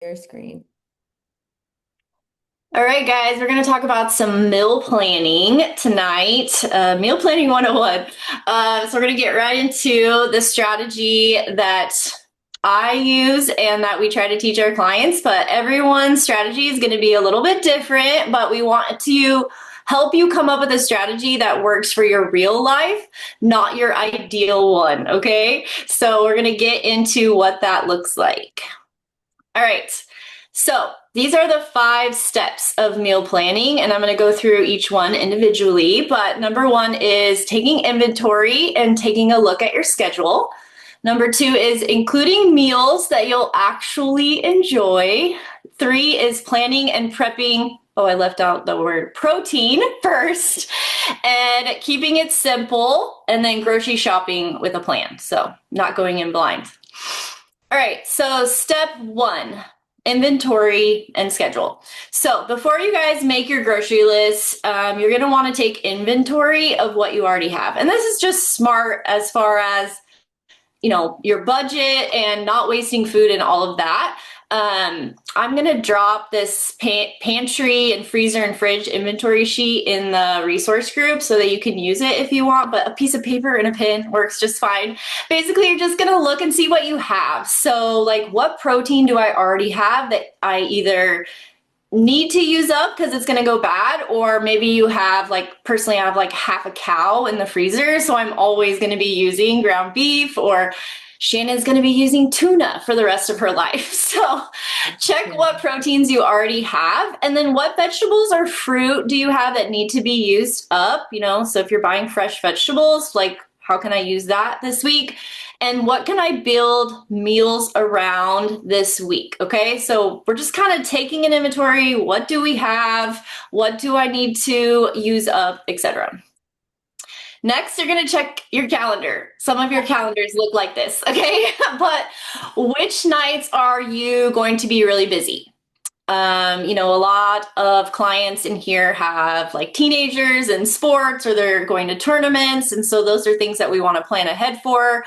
Your screen. All right, guys, we're going to talk about some meal planning tonight. Meal planning 101. So, we're going to get right into the strategy that I use and that we try to teach our clients. But everyone's strategy is going to be a little bit different, but we want to help you come up with a strategy that works for your real life, not your ideal one. Okay. So, we're going to get into what that looks like. All right. So these are the 5 steps of meal planning, and I'm going to go through each one individually. But number 1 is taking inventory and taking a look at your schedule. Number 2 is including meals that you'll actually enjoy. 3 is planning and prepping. Oh, I left out the word protein first, and keeping it simple, and then grocery shopping with a plan. So, not going in blind. All right, so step 1, inventory and schedule. So before you guys make your grocery list, you're gonna wanna take inventory of what you already have. And this is just smart as far as your budget and not wasting food and all of that. I'm gonna drop this pantry and freezer and fridge inventory sheet in the resource group so that you can use it if you want, but a piece of paper and a pen works just fine. Basically, you're just gonna look and see what you have. So like, what protein do I already have that I either need to use up because it's going to go bad, or maybe you have, like, personally I have like half a cow in the freezer, so I'm always going to be using ground beef, or Shannon's going to be using tuna for the rest of her life. So check Yeah. what proteins you already have, and then what vegetables or fruit do you have that need to be used up, so if you're buying fresh vegetables, like, how can I use that this week? And what can I build meals around this week? Okay, so we're just kind of taking an inventory. What do we have? What do I need to use up, etc. Next, you're going to check your calendar. Some of your calendars look like this, okay? But which nights are you going to be really busy? A lot of clients in here have like teenagers and sports, or they're going to tournaments. And so those are things that we want to plan ahead for.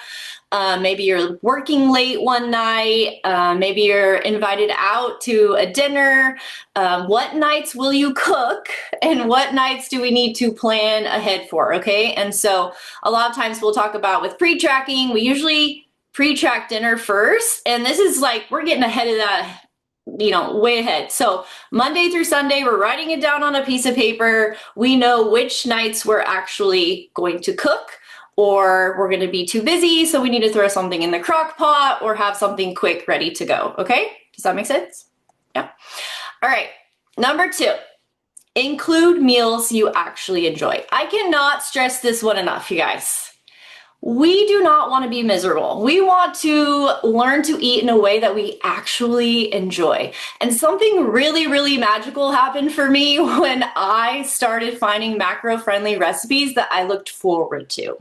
Maybe you're working late one night. Maybe you're invited out to a dinner. What nights will you cook, and what nights do we need to plan ahead for? Okay. And so a lot of times we'll talk about with pre-tracking, we usually pre-track dinner first. And this is like, we're getting ahead of that, way ahead. So Monday through Sunday, we're writing it down on a piece of paper. We know which nights we're actually going to cook, or we're going to be too busy, so we need to throw something in the crock pot or have something quick ready to go. Okay? Does that make sense? Yeah. All right. Number 2, include meals you actually enjoy. I cannot stress this one enough, you guys. We do not want to be miserable. We want to learn to eat in a way that we actually enjoy. And something really, really magical happened for me when I started finding macro-friendly recipes that I looked forward to.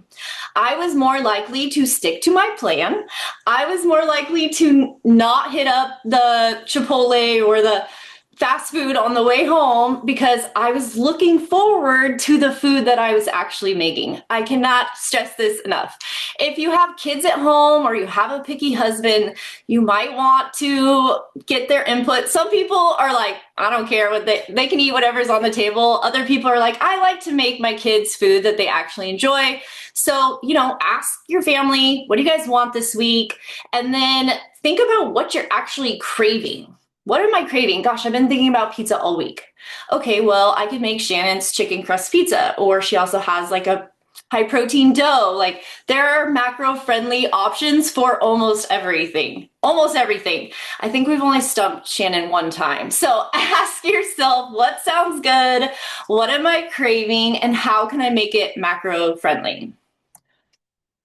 I was more likely to stick to my plan. I was more likely to not hit up the Chipotle or the fast food on the way home because I was looking forward to the food that I was actually making. I cannot stress this enough. If you have kids at home or you have a picky husband, you might want to get their input. Some people are like, I don't care what they can eat whatever's on the table. Other people are like, I like to make my kids food that they actually enjoy. So, ask your family, what do you guys want this week? And then think about what you're actually craving. What am I craving? Gosh, I've been thinking about pizza all week. Okay, well, I could make Shannon's chicken crust pizza, or she also has like a high protein dough. Like, there are macro friendly options for almost everything. Almost everything. I think we've only stumped Shannon one time. So ask yourself, what sounds good? What am I craving? And how can I make it macro friendly?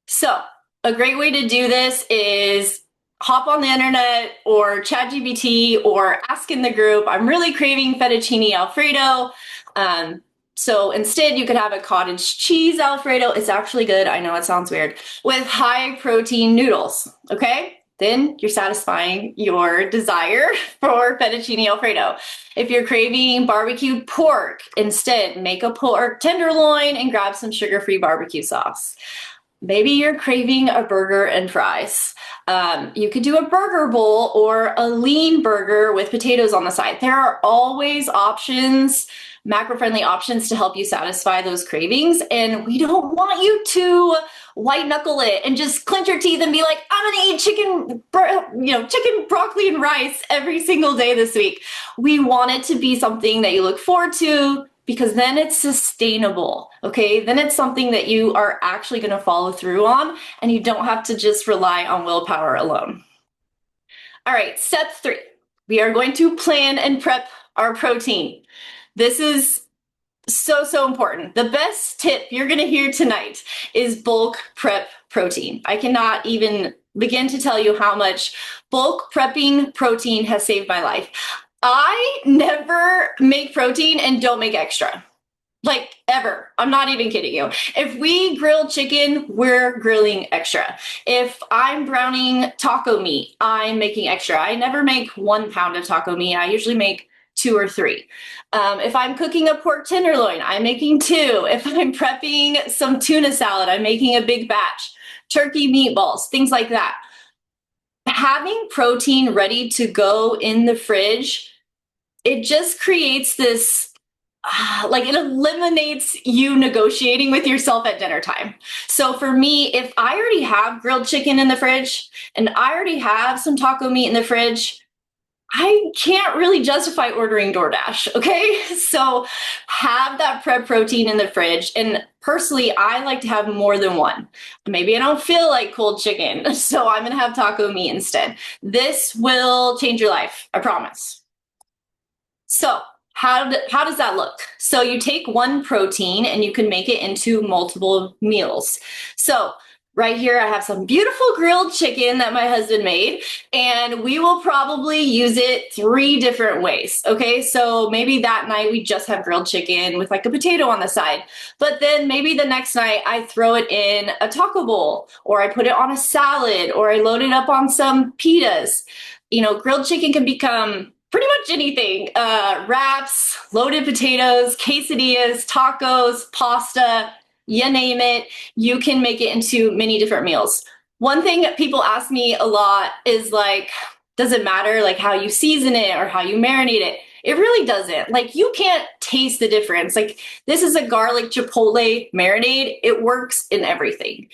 So a great way to do this is hop on the internet or ChatGPT or ask in the group. I'm really craving fettuccine Alfredo. So instead, you could have a cottage cheese Alfredo. It's actually good. I know it sounds weird, with high protein noodles. Okay. Then you're satisfying your desire for fettuccine Alfredo. If you're craving barbecue pork, instead make a pork tenderloin and grab some sugar-free barbecue sauce. Maybe you're craving a burger and fries. You could do a burger bowl or a lean burger with potatoes on the side. There are always options, macro-friendly options to help you satisfy those cravings. And we don't want you to white knuckle it and just clench your teeth and be like, I'm gonna eat chicken, chicken, broccoli, and rice every single day this week. We want it to be something that you look forward to, because then it's sustainable, okay? Then it's something that you are actually gonna follow through on, and you don't have to just rely on willpower alone. All right, step 3. We are going to plan and prep our protein. This is so important. The best tip you're gonna hear tonight is bulk prep protein. I cannot even begin to tell you how much bulk prepping protein has saved my life. I never make protein and don't make extra. Like, ever. I'm not even kidding you. If we grill chicken, we're grilling extra. If I'm browning taco meat, I'm making extra. I never make 1 pound of taco meat. I usually make 2 or 3. If I'm cooking a pork tenderloin, I'm making 2. If I'm prepping some tuna salad, I'm making a big batch. Turkey meatballs, things like that. Having protein ready to go in the fridge, it just creates this, it eliminates you negotiating with yourself at dinner time. So for me, if I already have grilled chicken in the fridge and I already have some taco meat in the fridge, I can't really justify ordering DoorDash, okay? So have that prep protein in the fridge. And personally, I like to have more than one. Maybe I don't feel like cold chicken, so I'm gonna have taco meat instead. This will change your life, I promise. So how does that look? So you take one protein and you can make it into multiple meals. So right here, I have some beautiful grilled chicken that my husband made, and we will probably use it 3 different ways, okay? So maybe that night we just have grilled chicken with like a potato on the side, but then maybe the next night I throw it in a taco bowl, or I put it on a salad, or I load it up on some pitas. Grilled chicken can become pretty much anything. Wraps, loaded potatoes, quesadillas, tacos, pasta, you name it, you can make it into many different meals. One thing that people ask me a lot is like, does it matter like how you season it or how you marinate it? It really doesn't. Like, you can't taste the difference. Like, this is a garlic chipotle marinade. It works in everything.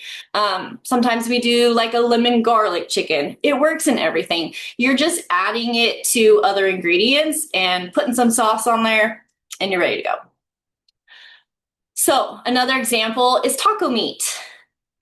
Sometimes we do like a lemon garlic chicken. It works in everything. You're just adding it to other ingredients and putting some sauce on there, and you're ready to go. So another example is taco meat.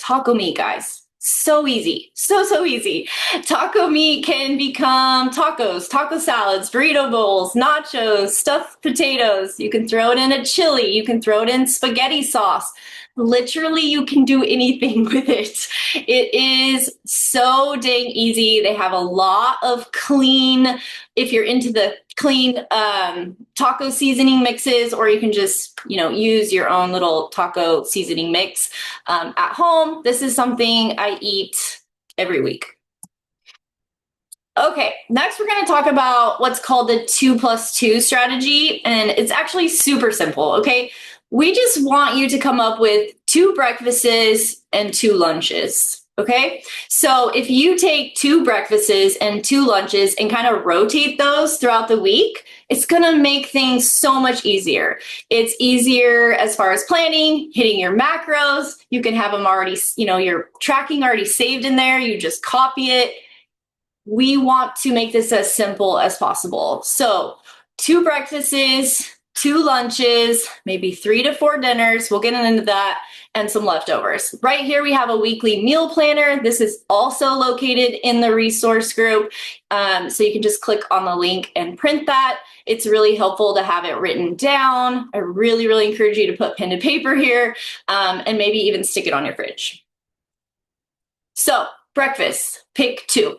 Taco meat, guys. So easy. So easy. Taco meat can become tacos, taco salads, burrito bowls, nachos, stuffed potatoes. You can throw it in a chili. You can throw it in spaghetti sauce. Literally, you can do anything with it. It is so dang easy. They have a lot of clean, if you're into the clean taco seasoning mixes, or you can just, use your own little taco seasoning mix at home. This is something I eat every week. Okay, next we're going to talk about what's called the 2+2 strategy, and it's actually super simple, okay? We just want you to come up with 2 breakfasts and 2 lunches, okay? So if you take 2 breakfasts and 2 lunches and kind of rotate those throughout the week, it's gonna make things so much easier. It's easier as far as planning, hitting your macros. You can have them already, your tracking already saved in there. You just copy it. We want to make this as simple as possible. So 2 breakfasts, 2 lunches, maybe 3 to 4 dinners. We'll get into that, and some leftovers. Right here, we have a weekly meal planner. This is also located in the resource group. So you can just click on the link and print that. It's really helpful to have it written down. I really encourage you to put pen to paper here, and maybe even stick it on your fridge. So breakfast, pick 2.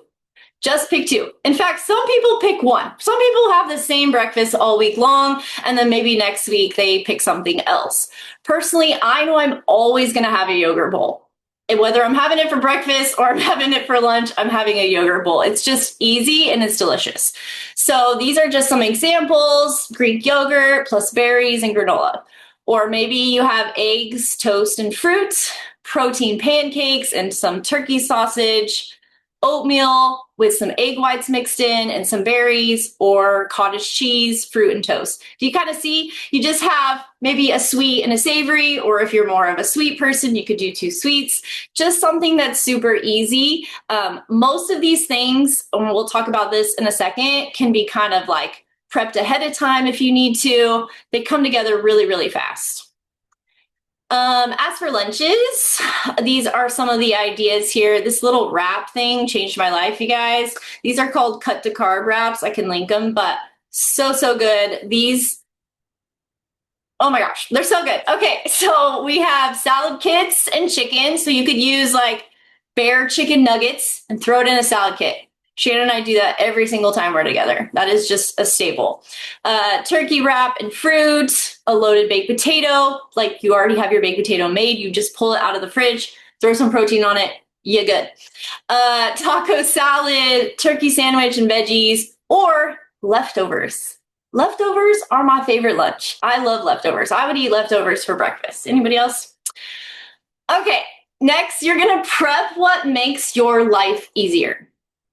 Just pick 2. In fact, some people pick 1. Some people have the same breakfast all week long, and then maybe next week they pick something else. Personally, I know I'm always gonna have a yogurt bowl. And whether I'm having it for breakfast or I'm having it for lunch, I'm having a yogurt bowl. It's just easy and it's delicious. So these are just some examples: Greek yogurt plus berries and granola. Or maybe you have eggs, toast, and fruit. protein pancakes and some turkey sausage, oatmeal with some egg whites mixed in and some berries, or cottage cheese, fruit, and toast. Do you kind of see? You just have maybe a sweet and a savory, or if you're more of a sweet person, you could do 2 sweets. Just something that's super easy. Most of these things, and we'll talk about this in a second, can be kind of like prepped ahead of time if you need to. They come together really, really fast. As for lunches, these are some of the ideas here. This little wrap thing changed my life, you guys. These are called cut to carb wraps. I can link them, but so, so good. These, oh my gosh, they're so good. Okay, so we have salad kits and chicken. So you could use like bare chicken nuggets and throw it in a salad kit. Shannon and I do that every single time we're together. That is just a staple. Turkey wrap and fruit, a loaded baked potato. Like you already have your baked potato made. You just pull it out of the fridge, throw some protein on it. You're good. Taco salad, turkey sandwich and veggies, or leftovers. Leftovers are my favorite lunch. I love leftovers. I would eat leftovers for breakfast. Anybody else? Okay, next you're gonna prep what makes your life easier.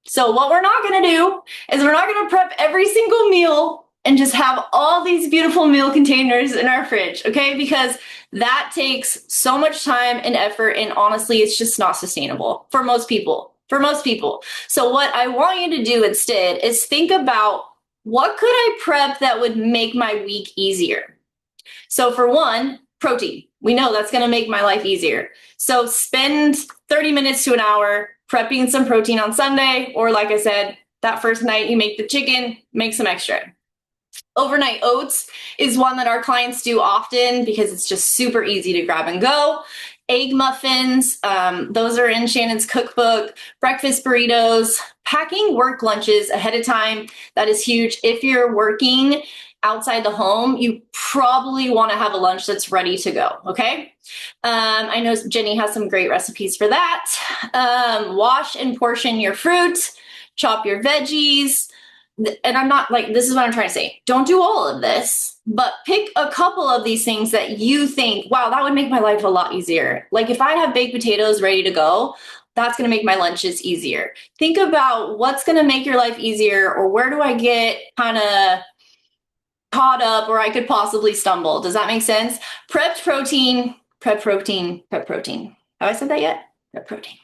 So what we're not gonna do is we're not gonna prep every single meal and just have all these beautiful meal containers in our fridge, okay? Because that takes so much time and effort, and honestly, it's just not sustainable for most people. So what I want you to do instead is think about, what could I prep that would make my week easier? So for one, protein. We know that's gonna make my life easier. So spend 30 minutes to an hour prepping some protein on Sunday, or like I said, that first night you make the chicken, make some extra. Overnight oats is one that our clients do often because it's just super easy to grab and go. Egg muffins, those are in Shannon's cookbook. Breakfast burritos, packing work lunches ahead of time, that is huge. If you're working outside the home, you probably want to have a lunch that's ready to go, okay? I know Jenny has some great recipes for that. Wash and portion your fruit, chop your veggies, and I'm not like, this is what I'm trying to say. Don't do all of this, but pick a couple of these things that you think, wow, that would make my life a lot easier. Like if I have baked potatoes ready to go, that's going to make my lunches easier. Think about what's going to make your life easier, or where do I get kind of caught up, or I could possibly stumble. Does that make sense? Prepped protein, prep protein, prep protein. Have I said that yet? Prep protein.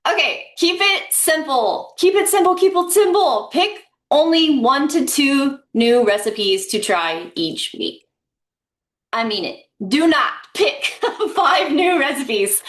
Okay, keep it simple. Keep it simple, keep it simple. Pick only 1 to 2 new recipes to try each week. I mean it. Do not pick 5 new recipes,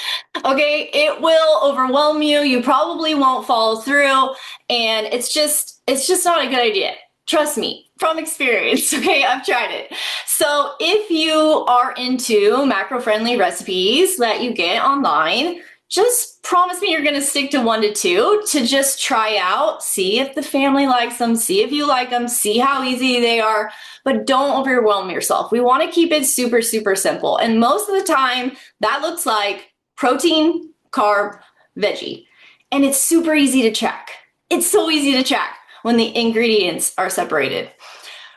okay? It will overwhelm you. You probably won't follow through, and it's just not a good idea. Trust me, from experience, okay? I've tried it. So if you are into macro-friendly recipes that you get online, just promise me you're gonna stick to 1 to 2 to just try out, see if the family likes them, see if you like them, see how easy they are, but don't overwhelm yourself. We wanna keep it super, super simple. And most of the time, that looks like protein, carb, veggie. And it's super easy to track. It's so easy to track when the ingredients are separated.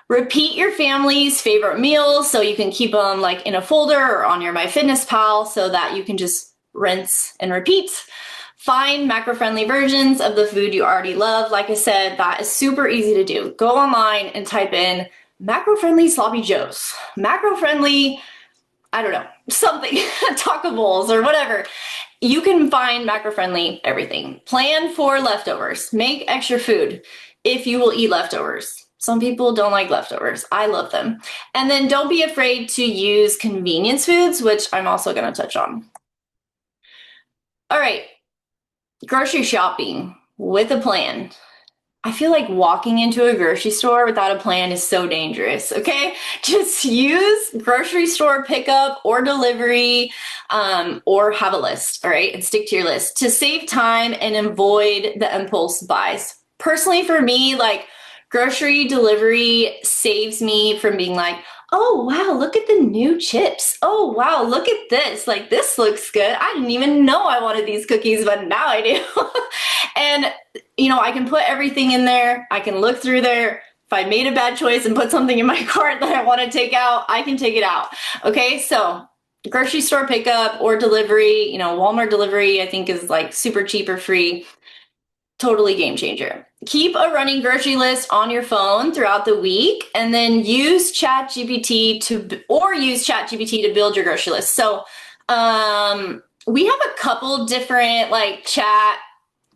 Repeat your family's favorite meals so you can keep them like in a folder or on your MyFitnessPal so that you can just rinse and repeat. Find macro-friendly versions of the food you already love. Like I said, that is super easy to do. Go online and type in macro-friendly sloppy joes, macro-friendly, I don't know, something, taco bowls or whatever. You can find macro-friendly everything. Plan for leftovers. Make extra food if you will eat leftovers. Some people don't like leftovers. I love them. And then don't be afraid to use convenience foods, which I'm also going to touch on. All right, grocery shopping with a plan. I feel like walking into a grocery store without a plan is so dangerous, okay? Just use grocery store pickup or delivery, or have a list, all right? And stick to your list to save time and avoid the impulse buys. Personally, for me, like grocery delivery saves me from being like, oh, wow, look at the new chips. Oh, wow, look at this. Like, this looks good. I didn't even know I wanted these cookies, but now I do. And, you know, I can put everything in there. I can look through there. If I made a bad choice and put something in my cart that I want to take out, I can take it out. Okay, so grocery store pickup or delivery, Walmart delivery, I think is like super cheap or free. Totally game changer. Keep a running grocery list on your phone throughout the week, and then use ChatGPT to build your grocery list. So, we have a couple different like chat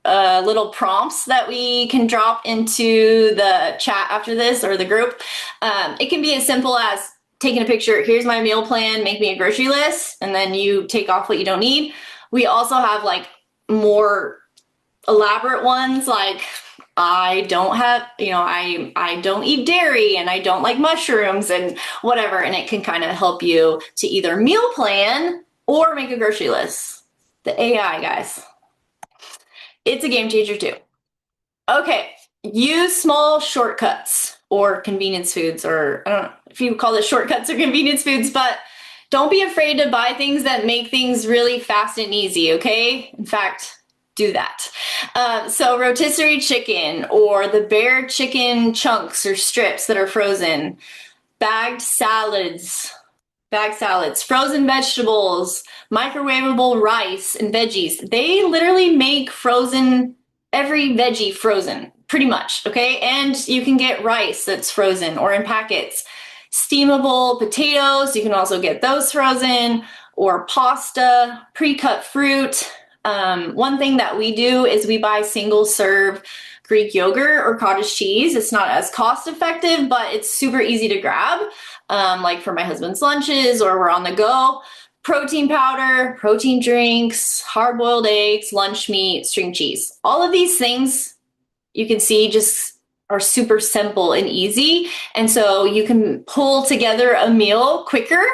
little prompts that we can drop into the chat after this, or the group. It can be as simple as taking a picture. Here's my meal plan, make me a grocery list, and then you take off what you don't need. We also have like more elaborate ones, like I don't have, I don't eat dairy and I don't like mushrooms and whatever. And it can kind of help you to either meal plan or make a grocery list. The AI, guys. It's a game changer too. Okay, use small shortcuts or convenience foods, or I don't know if you call it shortcuts or convenience foods, but don't be afraid to buy things that make things really fast and easy, okay? In fact, do that. So rotisserie chicken or the Bear chicken chunks or strips that are frozen, bagged salads, frozen vegetables, microwavable rice and veggies. They literally make every veggie frozen, pretty much, okay? And you can get rice that's frozen or in packets. Steamable potatoes, you can also get those frozen, or pasta, pre-cut fruit. One thing that we do is we buy single serve Greek yogurt or cottage cheese. It's not as cost effective, but it's super easy to grab, like for my husband's lunches, or we're on the go. Protein powder, protein drinks, hard-boiled eggs, lunch meat, string cheese. All of these things you can see just are super simple and easy. And so you can pull together a meal quicker,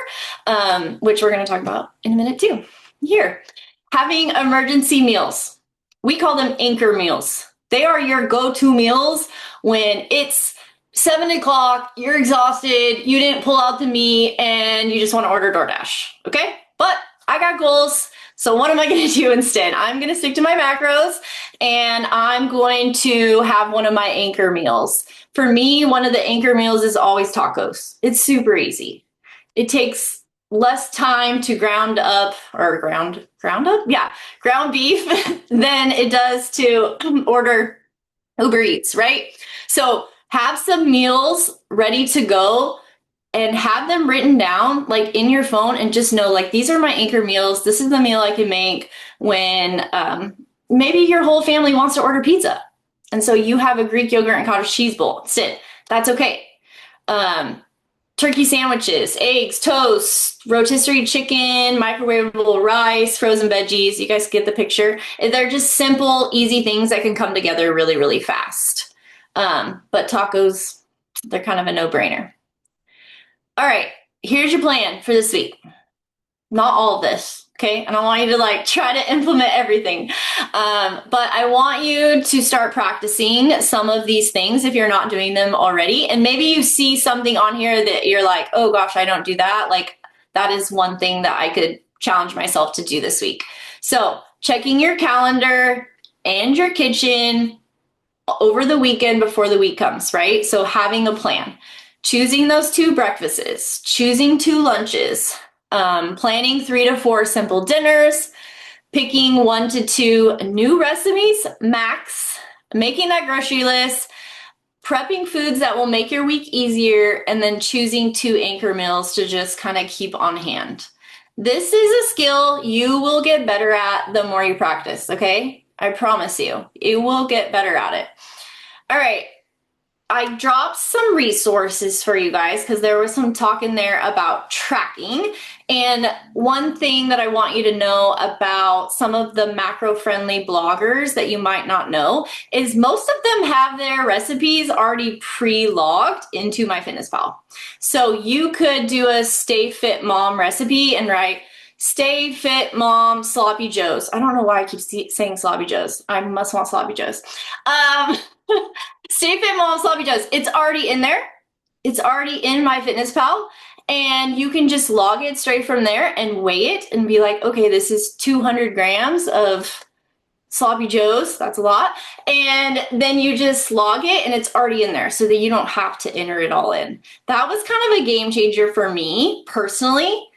which we're going to talk about in a minute too. Here, having emergency meals. We call them anchor meals. They are your go-to meals when it's 7 o'clock, you're exhausted, you didn't pull out the meat, and you just want to order DoorDash, okay? But I got goals, so what am I going to do instead? I'm going to stick to my macros, and I'm going to have one of my anchor meals. For me, one of the anchor meals is always tacos. It's super easy. It takes less time to ground beef than it does to order Uber Eats, right? So have some meals ready to go and have them written down like in your phone, and just know like these are my anchor meals. This is the meal I can make when maybe your whole family wants to order pizza. And so you have a Greek yogurt and cottage cheese bowl instead. That's okay. Turkey sandwiches, eggs, toast, rotisserie chicken, microwavable rice, frozen veggies. You guys get the picture. They're just simple, easy things that can come together really, really fast. But tacos, they're kind of a no-brainer. All right, here's your plan for this week. Not all of this, okay? And I want you to like try to implement everything. But I want you to start practicing some of these things if you're not doing them already. And maybe you see something on here that you're like, oh gosh, I don't do that. Like that is one thing that I could challenge myself to do this week. So checking your calendar and your kitchen over the weekend before the week comes, right? So having a plan, choosing those 2 breakfasts, choosing 2 lunches, planning 3 to 4 simple dinners, picking 1 to 2 new recipes, max, making that grocery list, prepping foods that will make your week easier, and then choosing 2 anchor meals to just kind of keep on hand. This is a skill you will get better at the more you practice, okay? I promise you, you will get better at it. All right. I dropped some resources for you guys because there was some talk in there about tracking. And one thing that I want you to know about some of the macro-friendly bloggers that you might not know is most of them have their recipes already pre-logged into MyFitnessPal. So you could do a Stay Fit Mom recipe and write Stay Fit Mom Sloppy Joes. I don't know why I keep saying Sloppy Joes. I must want Sloppy Joes. Stay Fit Mom Sloppy Joes. It's already in there. It's already in MyFitnessPal, and you can just log it straight from there and weigh it and be like, okay, this is 200 grams of Sloppy Joes. That's a lot. And then you just log it and it's already in there so that you don't have to enter it all in. That was kind of a game changer for me personally.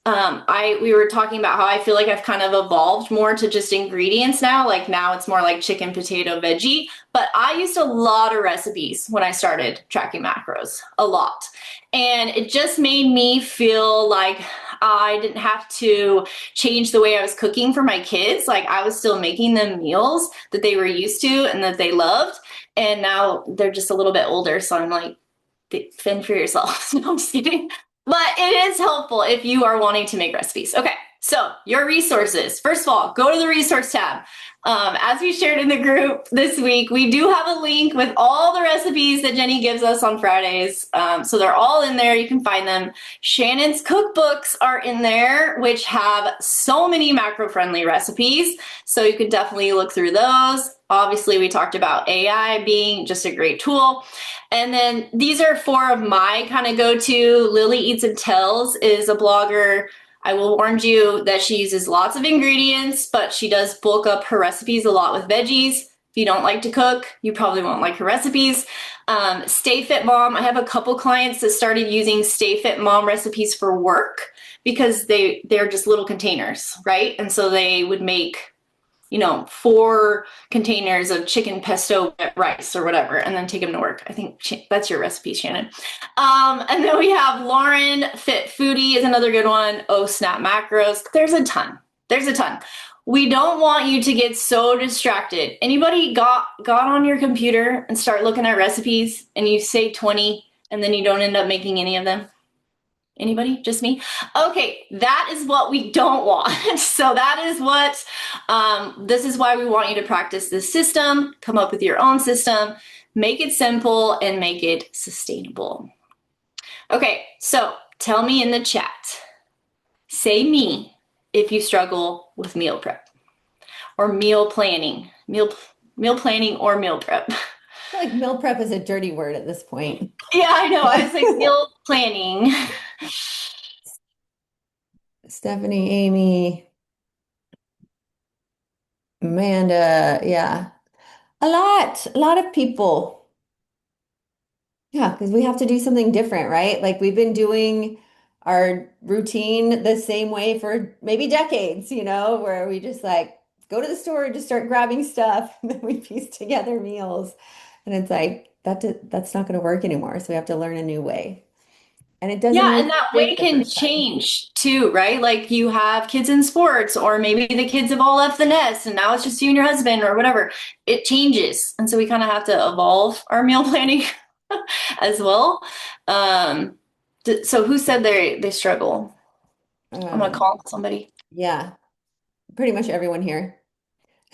We were talking about how I feel like I've kind of evolved more to just ingredients now. Like now it's more like chicken, potato, veggie. But I used a lot of recipes when I started tracking macros, a lot. And it just made me feel like I didn't have to change the way I was cooking for my kids. Like I was still making them meals that they were used to and that they loved. And now they're just a little bit older. So I'm like, fend for yourself. No, I'm just kidding. But it is helpful if you are wanting to make recipes. Okay, so your resources. First of all, go to the resource tab. As we shared in the group this week, we do have a link with all the recipes that Jenny gives us on Fridays. So they're all in there. You can find them. Shannon's cookbooks are in there, which have so many macro-friendly recipes. So you can definitely look through those. Obviously, we talked about AI being just a great tool. And then these are four of my kind of go-to. Lily Eats and Tells is a blogger. I will warn you that she uses lots of ingredients, but she does bulk up her recipes a lot with veggies. If you don't like to cook, you probably won't like her recipes. Stay Fit Mom. I have a couple clients that started using Stay Fit Mom recipes for work because they're just little containers, right? And so they would make 4 containers of chicken pesto rice or whatever, and then take them to work. I think that's your recipe, Shannon. And then we have Lauren Fit Foodie is another good one. Oh Snap Macros. There's a ton. We don't want you to get so distracted. Anybody got on your computer and start looking at recipes and you say 20 and then you don't end up making any of them? Anybody? Just me? Okay, that is what we don't want. So that is what, this is why we want you to practice this system, come up with your own system, make it simple, and make it sustainable. Okay, so tell me in the chat, say me if you struggle with meal prep or meal planning, meal planning or meal prep. I feel like meal prep is a dirty word at this point. Yeah, I know. I was like meal planning. Stephanie, Amy, Amanda, yeah. A lot of people. Yeah, because we have to do something different, right? Like we've been doing our routine the same way for maybe decades, where we just like go to the store and just start grabbing stuff, and then we piece together meals. And it's like that's not going to work anymore. So we have to learn a new way. And it doesn't Yeah, always and that great way the can first time. change too, right? Like you have kids in sports, or maybe the kids have all left the nest and now it's just you and your husband or whatever. It changes. And so we kind of have to evolve our meal planning as well. Um, so who said they struggle? I'm gonna Um, call somebody. yeah, pretty much everyone here.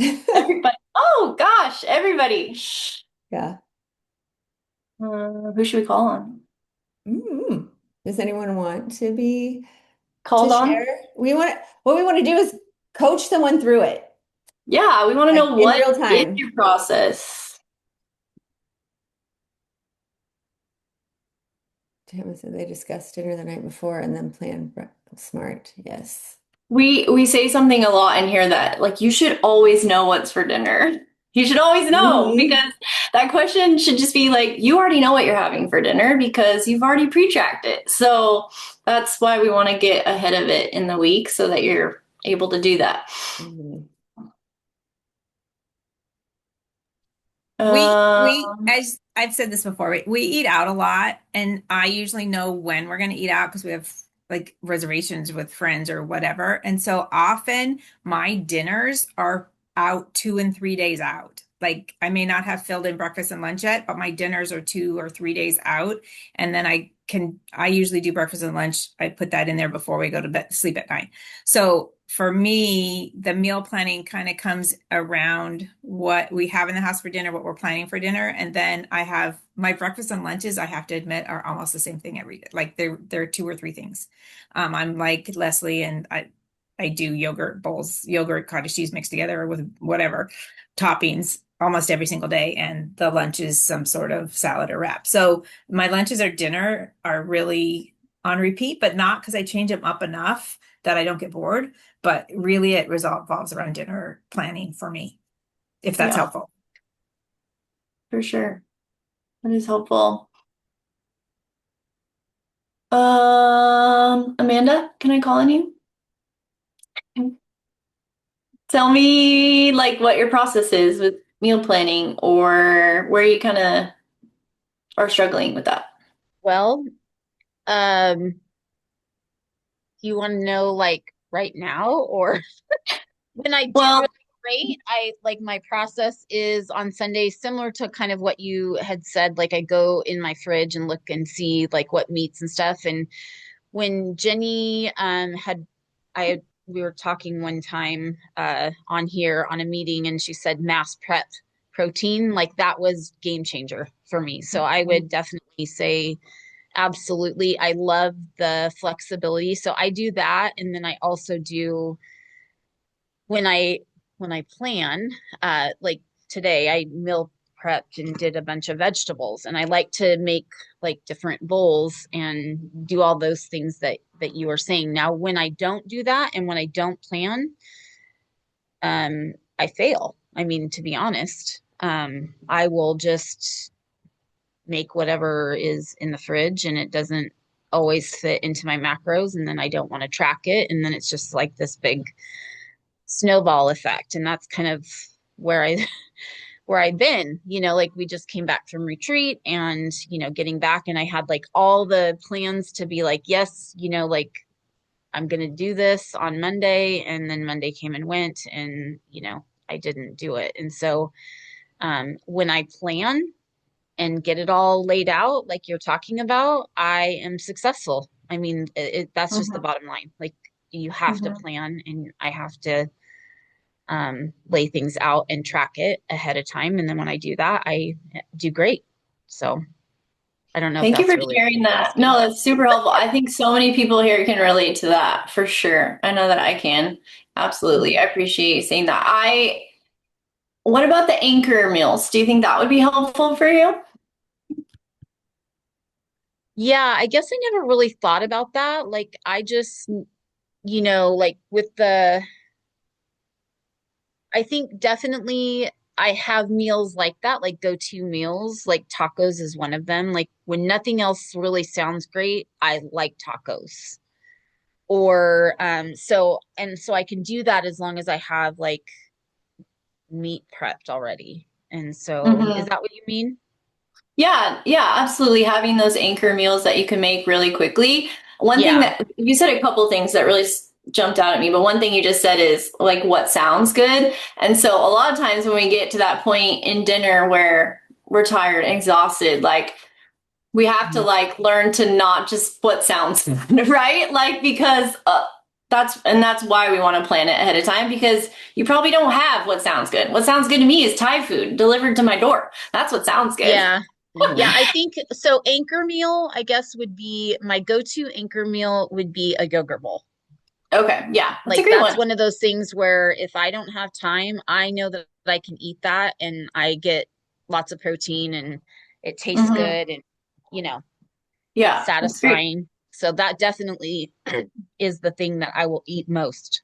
Everybody. Oh gosh, everybody. Yeah. Who should we call on? Mm. Does anyone want to Called on? share? What we want to do is coach someone through it, Yeah, we want to like know in what real is time. your process. Tamara said they discussed dinner the night before and then planned smart. Yes. We say something a lot in here that like you should always know what's for dinner. You should always know Hmm. because that question should just be like you already know what you're having for dinner because you've already pre-tracked it. So that's why we want to get ahead of it in the week so that you're able to do that. Hmm. We Um, as I've said this before, we eat out a lot, and I usually know when we're going to eat out because we have like reservations with friends or whatever. And so often my dinners are out 2 and 3 days out. Like I may not have filled in breakfast and lunch yet, but my dinners are 2 or 3 days out. And then I usually do breakfast and lunch. I put that in there before we go to bed, sleep at night. So for me, the meal planning kind of comes around what we have in the house for dinner, what we're planning for dinner, and then I have my breakfast and lunches. I have to admit are almost the same thing every day. Like they're 2 or 3 things. I'm like Leslie, and I do yogurt bowls, yogurt cottage cheese mixed together with whatever toppings almost every single day, and the lunch is some sort of salad or wrap. So my lunches or dinner are really on repeat, but not because I change them up enough that I don't get bored, but really it revolves around dinner planning for me, if that's yeah, helpful. for sure. That is helpful. Amanda, can I call on you? Tell me like what your process is with meal planning or where you kind of are struggling with that. Well, do you want to know like right now or when I do really Well, great, I like my process is on Sundays similar to kind of what you had said. Like I go in my fridge and look and see like what meats and stuff. And when Jenny had I we were talking one time on here on a meeting and she said mass prep protein, like that was game changer for me. So I would definitely say absolutely. I love the flexibility. So I do that and then I also do when I plan, like today I meal prepped and did a bunch of vegetables and I like to make like different bowls and do all those things that you were saying. Now, when I don't do that and when I don't plan, I fail. I mean, to be honest, I will just make whatever is in the fridge and it doesn't always fit into my macros and then I don't want to track it and then it's just like this big snowball effect and that's kind of where I where I've been, like we just came back from retreat and, getting back and I had like all the plans to be like, yes, like I'm going to do this on Monday. And then Monday came and went and, I didn't do it. And so when I plan and get it all laid out, like you're talking about, I am successful. I mean, that's just the mhm, bottom line. Like you have to mhm. plan and I have to lay things out and track it ahead of time. And then when I do that, I do great. So I don't know if Thank you that's for really sharing what you're that. asking. No, that's super helpful. I think so many people here can relate to that for sure. I know that I can. Absolutely. I appreciate you saying that. What about the anchor meals? Do you think that would be helpful for you? Yeah, I guess I never really thought about that. Like I just, like with I think definitely I have meals like that, like go-to meals, like tacos is one of them. Like when nothing else really sounds great, I like tacos. Or so I can do that as long as I have like meat prepped already. And so is Mhm. that what you mean? Yeah, yeah, absolutely. Having those anchor meals that you can make really quickly. One thing Yeah. that you said a couple things that really jumped out at me, but one thing you just said is like what sounds good. And so a lot of times when we get to that point in dinner where we're tired, exhausted, like we have to Mhm. like learn to not just what sounds good, right? Like because that's why we want to plan it ahead of time because you probably don't have what sounds good. What sounds good to me is Thai food delivered to my door. That's what sounds good. Yeah. Yeah, I think so. Anchor meal, I guess, would be my go-to anchor meal would be a yogurt bowl. Okay, yeah, that's a Like great that's one. one of those things where if I don't have time, I know that I can eat that and I get lots of protein and it tastes Hmm. good and you know, Yeah, that's great. satisfying. So that definitely is the thing that I will eat most.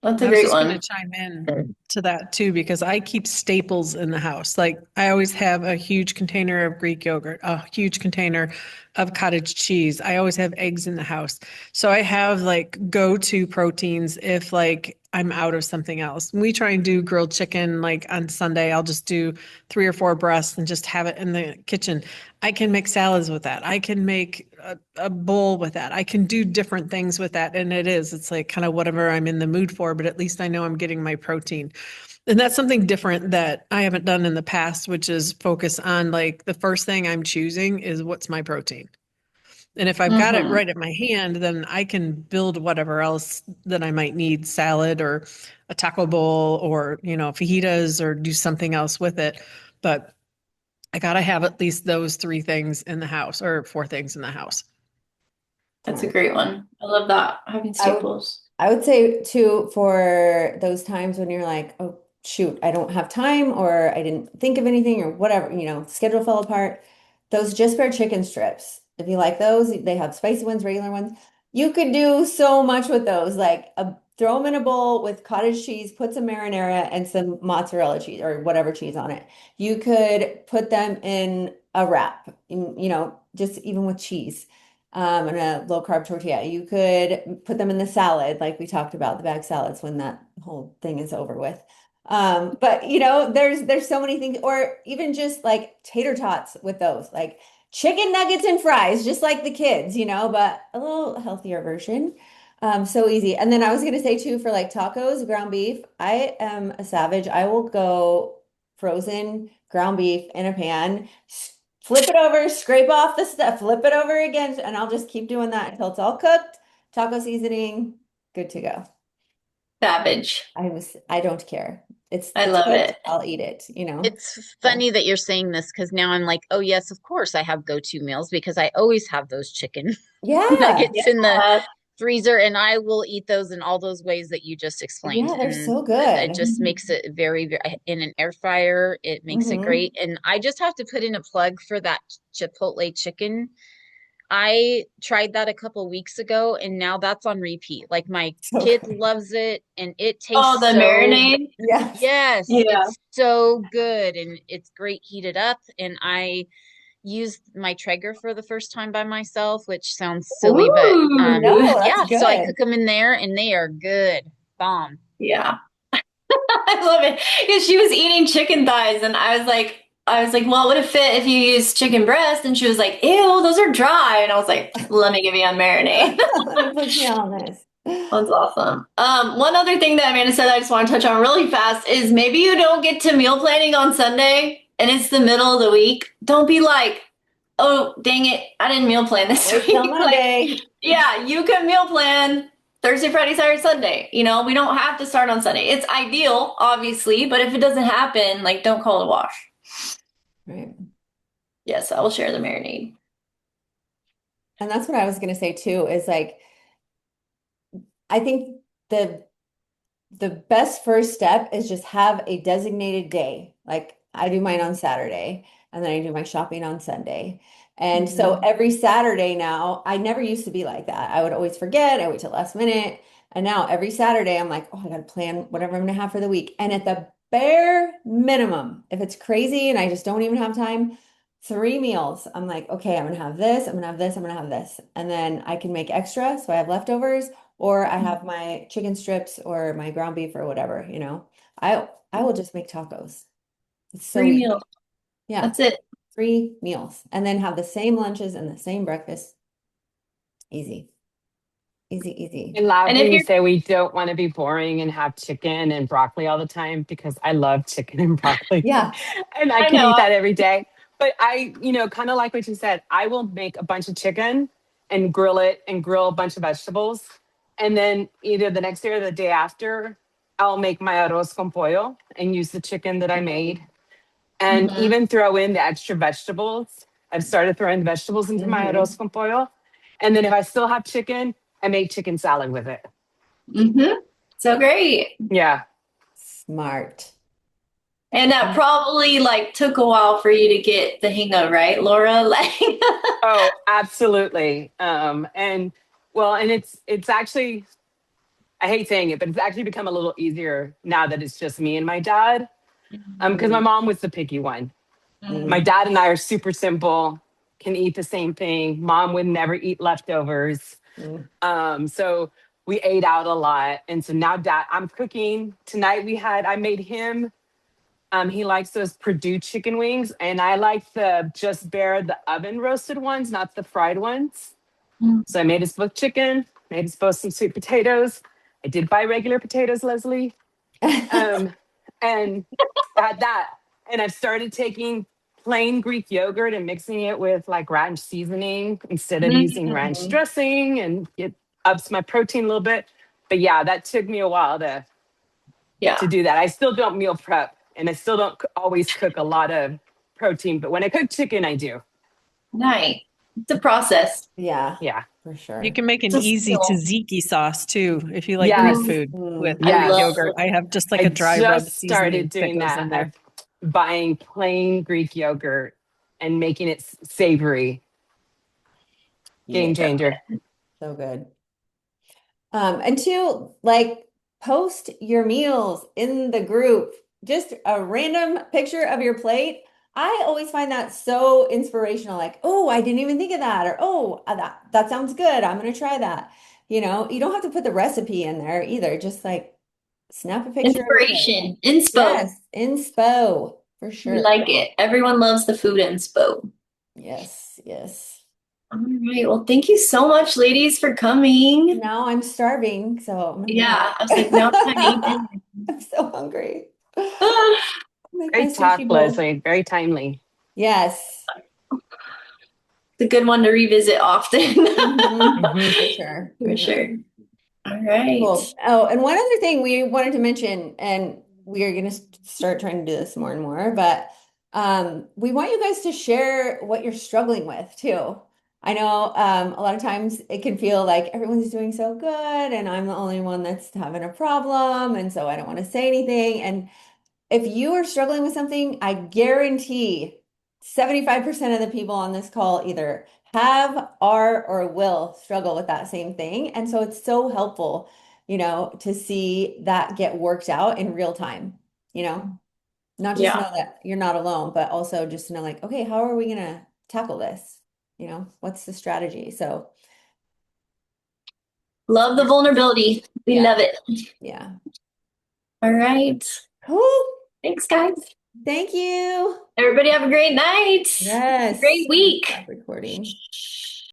That's a I was great just going to one. chime in to that too, because I keep staples in the house. Like I always have a huge container of Greek yogurt, a huge container of cottage cheese. I always have eggs in the house. So I have like go-to proteins if like I'm out of something else. We try and do grilled chicken like on Sunday. I'll just do 3 or 4 breasts and just have it in the kitchen. I can make salads with that. I can make a bowl with that. I can do different things with that. And it's like kind of whatever I'm in the mood for, but at least I know I'm getting my protein. And that's something different that I haven't done in the past, which is focus on like the first thing I'm choosing is what's my protein. And if I've got it Hmm. right at my hand, then I can build whatever else that I might need, salad or a taco bowl or, fajitas or do something else with it. But I got to have at least those 3 things in the house or 4 things in the house. That's a great one. I love that having I would staples. I would say too for those times when you're like, oh shoot, I don't have time or I didn't think of anything or whatever, schedule fell apart. Those just for chicken strips. If you like those, they have spicy ones, regular ones. You could do so much with those. Like throw them in a bowl with cottage cheese, put some marinara and some mozzarella cheese or whatever cheese on it. You could put them in a wrap, just even with cheese. and a low carb tortilla. You could put them in the salad, like we talked about the bag salads when that whole thing is over with. But there's so many things, or even just like tater tots with those, like chicken nuggets and fries, just like the kids, but a little healthier version. So easy. And then I was gonna say too, for like tacos, ground beef, I am a savage. I will go frozen ground beef in a pan, flip it over, scrape off the stuff, flip it over again, and I'll just keep doing that until it's all cooked. Taco seasoning, good to go. Savage. I don't care. I It's love cooked, it. I'll eat it. It's So, funny that you're saying this because now I'm like, oh yes, of course I have go-to meals because I always have those chicken yeah. nuggets in the Yeah. freezer and I will eat those in all those ways that you just explained. Yeah, they're And so it good. just makes it very, very in an air fryer, it makes it Hmm. great. And I just have to put in a plug for that Chipotle chicken. I tried that a couple weeks ago and now that's on repeat. Like my So kid good. loves it and it Oh, tastes the so, marinade. Yes. yes, Yeah. it's so good and it's great heated up. And I used my Traeger for the first time by myself, which sounds silly, but Ooh. No, that's yeah, so I good. cook them in there and they are good. Bomb. Yeah. I love it. Because she was eating chicken thighs and I was like, well, would it fit if you use chicken breast? And she was like, ew, those are dry. And I was like, let me give you a marinade. Let me put you on this. That's awesome. One other thing that Amanda said I just want to touch on really fast is maybe you don't get to meal planning on Sunday and it's the middle of the week. Don't be like, oh, dang it, I didn't meal plan this Wait till week. Like, Monday. yeah, you can meal plan Thursday, Friday, Saturday, Sunday. We don't have to start on Sunday. It's ideal, obviously, but if it doesn't happen, like, don't call it a wash. Right. Yes, I will share the marinade. And that's what I was gonna say too, is like I think the best first step is just have a designated day. Like I do mine on Saturday and then I do my shopping on Sunday. And so Mhm. every Saturday now, I never used to be like that. I would always forget, I wait till last minute. And now every Saturday I'm like, oh, I gotta plan whatever I'm gonna have for the week. And at the bare minimum, if it's crazy and I just don't even have time, 3 meals. I'm like, okay, I'm gonna have this, I'm gonna have this, I'm gonna have this. And then I can make extra, so I have leftovers or I have my chicken strips or my ground beef or whatever. I will just make tacos. It's so Three easy. meals. Yeah, That's it. 3 meals and then have the same lunches and the same breakfast. Easy, easy, easy. I laugh And if when you you're, say we don't want to be boring and have chicken and broccoli all the time because I love chicken and broccoli Yeah. and I I could know, eat that every day. But kind of like what you said, I will make a bunch of chicken and grill it and grill a bunch of vegetables. And then either the next day or the day after, I'll make my arroz con pollo and use the chicken that I made and Mhm. even throw in the extra vegetables. I've started throwing vegetables into my Hmm. arroz con pollo. And then if I still have chicken, I make chicken salad with it. So great. Yeah. Smart. And that probably like took a while for you to get the hang of, right, Laura? Like, Oh, absolutely. And it's actually, I hate saying it, but it's actually become a little easier now that it's just me and my dad. Because my Mm, mom was the picky one. My mm, dad and I are super simple, can eat the same thing. Mom would never eat leftovers. mm. So we ate out a lot. And so now dad, I'm cooking. Tonight I made him, he likes those Purdue chicken wings. And I like the oven roasted ones, not the fried ones. So I made us both chicken, made us both some sweet potatoes. I did buy regular potatoes, Leslie. Um, and had that. And I've started taking plain Greek yogurt and mixing it with like ranch seasoning instead of using ranch Mhm. dressing, and it ups my protein a little bit. But yeah, that took me a while to yeah, do that. I still don't meal prep and I still don't always cook a lot of protein, but when I cook chicken, I do. nice. It's a process. Yeah, Yeah. for You sure. can make It's an a easy skill. tzatziki sauce too if you like Greek Yes. Ooh, food with Mm. I Greek love. Yes. yogurt. I have just like I a dry rub just seasoning started that doing goes that. in there. I'm buying plain Greek yogurt and making it savory. Yeah, Game changer. so good. And two, like post your meals in the group. Just a random picture of your plate. I always find that so inspirational. Like, oh, I didn't even think of that, or oh, that sounds good. I'm gonna try that. You don't have to put the recipe in there either. Just like snap a picture of your plate. Inspiration, inspo. Yes, inspo for We sure. like it. Everyone loves the food inspo. Yes, yes. All right. Well, thank you so much, ladies, for coming. Now I'm starving, so I'm gonna Yeah, I was like, now it's time to eat dinner. I'm so hungry. Ah, Make my Great talk, sushi bowl. Leslie. Very timely. Yes. it's a good one to revisit often. Mhm. For Mhm. sure. For For sure. sure. All right. Cool. Oh, and one other thing we wanted to mention, and we are going to start trying to do this more and more, but we want you guys to share what you're struggling with too. I know a lot of times it can feel like everyone's doing so good, and I'm the only one that's having a problem, and so I don't want to say anything. And if you are struggling with something, I guarantee 75% of the people on this call either have, are, or will struggle with that same thing. And so it's so helpful, to see that get worked out in real time, not just Yeah. know that you're not alone, but also just to know like, okay, how are we going to tackle this? What's the strategy? So Love the vulnerability. We yeah, love it. yeah. All right. Cool. Thanks, guys. Thank you. Everybody have a great night. Yes. Great week. Stop recording.